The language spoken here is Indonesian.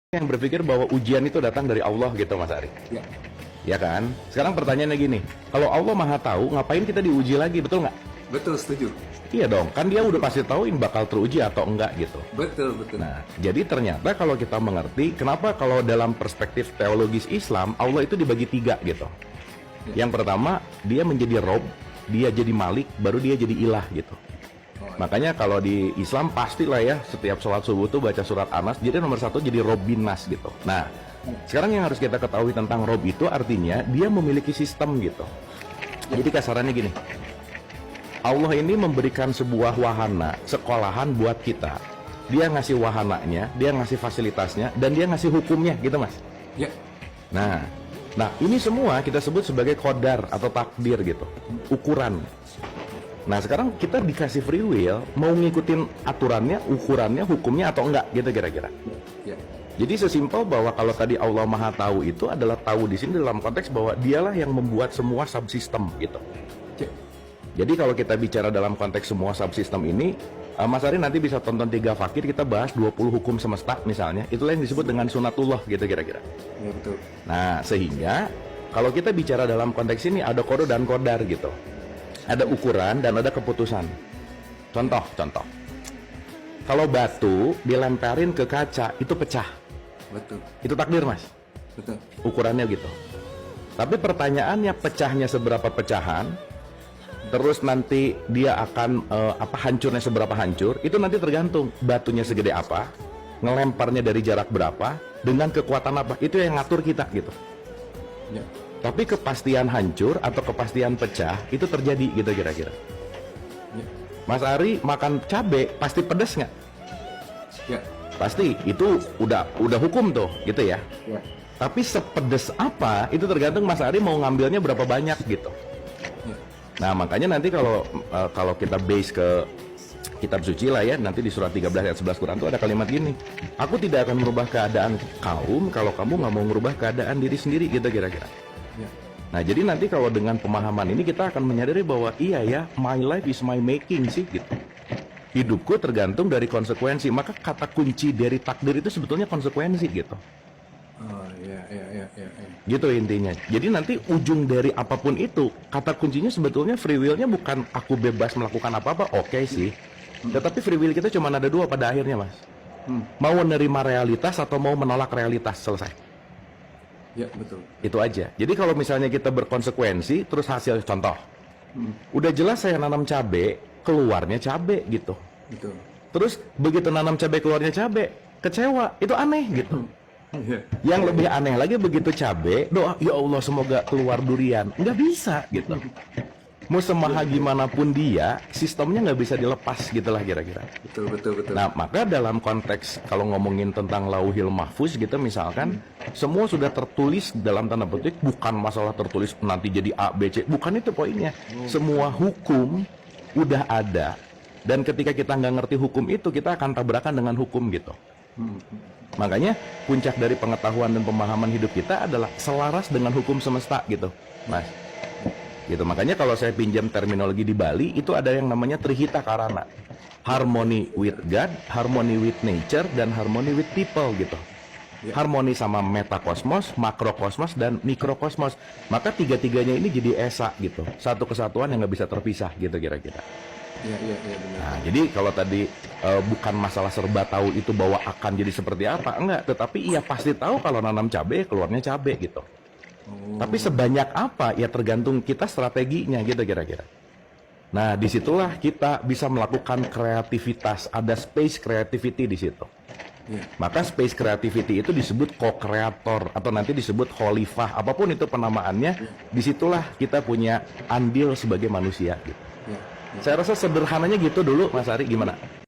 yang berpikir bahwa ujian itu datang dari Allah gitu, Mas Ari. Ya, Ya kan? Sekarang pertanyaannya gini, kalau Allah Maha Tahu, ngapain kita diuji lagi, betul nggak? betul, setuju. Iya dong, kan dia udah pasti tahu ini bakal teruji atau enggak gitu. Betul, betul. Nah, jadi ternyata kalau kita mengerti, kenapa kalau dalam perspektif teologis Islam, Allah itu dibagi tiga gitu. Yang pertama, dia menjadi Rob, dia jadi Malik, baru dia jadi Ilah gitu. Makanya kalau di Islam pastilah ya, setiap sholat subuh tuh baca surat Anas, jadi nomor satu jadi Robbin Nas gitu. Nah, sekarang yang harus kita ketahui tentang Rob itu artinya dia memiliki sistem gitu. Jadi kasarannya gini, Allah ini memberikan sebuah wahana, sekolahan buat kita. Dia ngasih wahananya, dia ngasih fasilitasnya, dan dia ngasih hukumnya gitu, Mas. Ya, Nah, ini semua kita sebut sebagai qadar atau takdir gitu, ukuran. Nah, sekarang kita dikasih free will, mau ngikutin aturannya, ukurannya, hukumnya atau enggak gitu kira-kira. ya, Jadi sesimpel bahwa kalau tadi Allah Maha Tahu itu adalah tahu di sini dalam konteks bahwa dialah yang membuat semua subsistem gitu. ya. Jadi kalau kita bicara dalam konteks semua subsistem ini, Mas Ari nanti bisa tonton 3 fakir, kita bahas 20 hukum semesta misalnya. Itulah yang disebut dengan sunatullah gitu kira-kira. Ya, betul. Nah, sehingga kalau kita bicara dalam konteks ini ada qada dan qadar gitu. Ada ukuran dan ada keputusan. Contoh. Kalau batu dilemparin ke kaca, itu pecah. Betul, Itu takdir, Mas. betul. Ukurannya gitu. Tapi pertanyaannya pecahnya seberapa pecahan, terus nanti dia akan hancurnya seberapa hancur, itu nanti tergantung batunya segede apa, ngelemparnya dari jarak berapa, dengan kekuatan apa, itu yang ngatur kita gitu. Ya, Tapi kepastian hancur atau kepastian pecah itu terjadi gitu kira-kira. ya, Mas Ari makan cabe pasti pedes nggak? ya, Pasti, itu udah hukum tuh gitu ya. ya. Tapi sepedes apa itu tergantung Mas Ari mau ngambilnya berapa banyak gitu. Ya. Nah, makanya nanti kalau kita base ke kitab suci lah ya, nanti di surat 13 ayat 11 Quran itu ada kalimat gini, aku tidak akan merubah keadaan kaum kalau kamu nggak mau merubah keadaan diri sendiri gitu kira-kira. Ya. Nah, jadi nanti kalau dengan pemahaman ini kita akan menyadari bahwa iya ya, my life is my making sih gitu. Hidupku tergantung dari konsekuensi. Maka kata kunci dari takdir itu sebetulnya konsekuensi gitu. Oh, ya, ya, ya, ya, ya. Gitu intinya. Jadi nanti ujung dari apapun itu, kata kuncinya sebetulnya free will-nya bukan aku bebas melakukan apa-apa, oke sih. Tetapi free will kita cuma ada 2 pada akhirnya, Mas. Mau menerima realitas atau mau menolak realitas, selesai. Ya, betul. Itu aja. Jadi kalau misalnya kita berkonsekuensi, terus hasil contoh. Udah jelas saya nanam cabe, keluarnya cabe gitu. Betul. Terus begitu nanam cabe keluarnya cabe, kecewa. Itu aneh gitu. Ya, Yang lebih aneh lagi begitu cabe, doa, ya Allah semoga keluar durian. Nggak bisa gitu. Mau semaha gimana pun dia, sistemnya nggak bisa dilepas gitulah kira-kira. betul, betul, betul. Nah, maka dalam konteks kalau ngomongin tentang lauhil mahfuz gitu misalkan, semua sudah tertulis dalam tanda petik, bukan masalah tertulis nanti jadi A, B, C, bukan itu poinnya. Semua hukum udah ada, dan ketika kita nggak ngerti hukum itu, kita akan tabrakan dengan hukum gitu. Makanya puncak dari pengetahuan dan pemahaman hidup kita adalah selaras dengan hukum semesta gitu, Mas. Gitu. Makanya kalau saya pinjam terminologi di Bali, itu ada yang namanya Trihita Karana. Harmony with God, harmony with nature, dan harmony with people gitu. Harmoni sama metakosmos, makrokosmos, dan mikrokosmos. Maka tiga-tiganya ini jadi esa gitu. Satu kesatuan yang nggak bisa terpisah gitu kira-kira. Ya, ya, ya, benar. Nah, jadi kalau tadi bukan masalah serba tahu itu bahwa akan jadi seperti apa, enggak. Tetapi ia pasti tahu kalau nanam cabai, keluarnya cabai gitu. Tapi sebanyak apa, ya tergantung kita strateginya gitu kira-kira. Nah, disitulah kita bisa melakukan kreativitas, ada space creativity di situ. Ya. Maka space creativity itu disebut co-creator atau nanti disebut khalifah, apapun itu penamaannya. Disitulah kita punya andil sebagai manusia gitu. Ya. Saya rasa sederhananya gitu dulu, Mas Ari, gimana?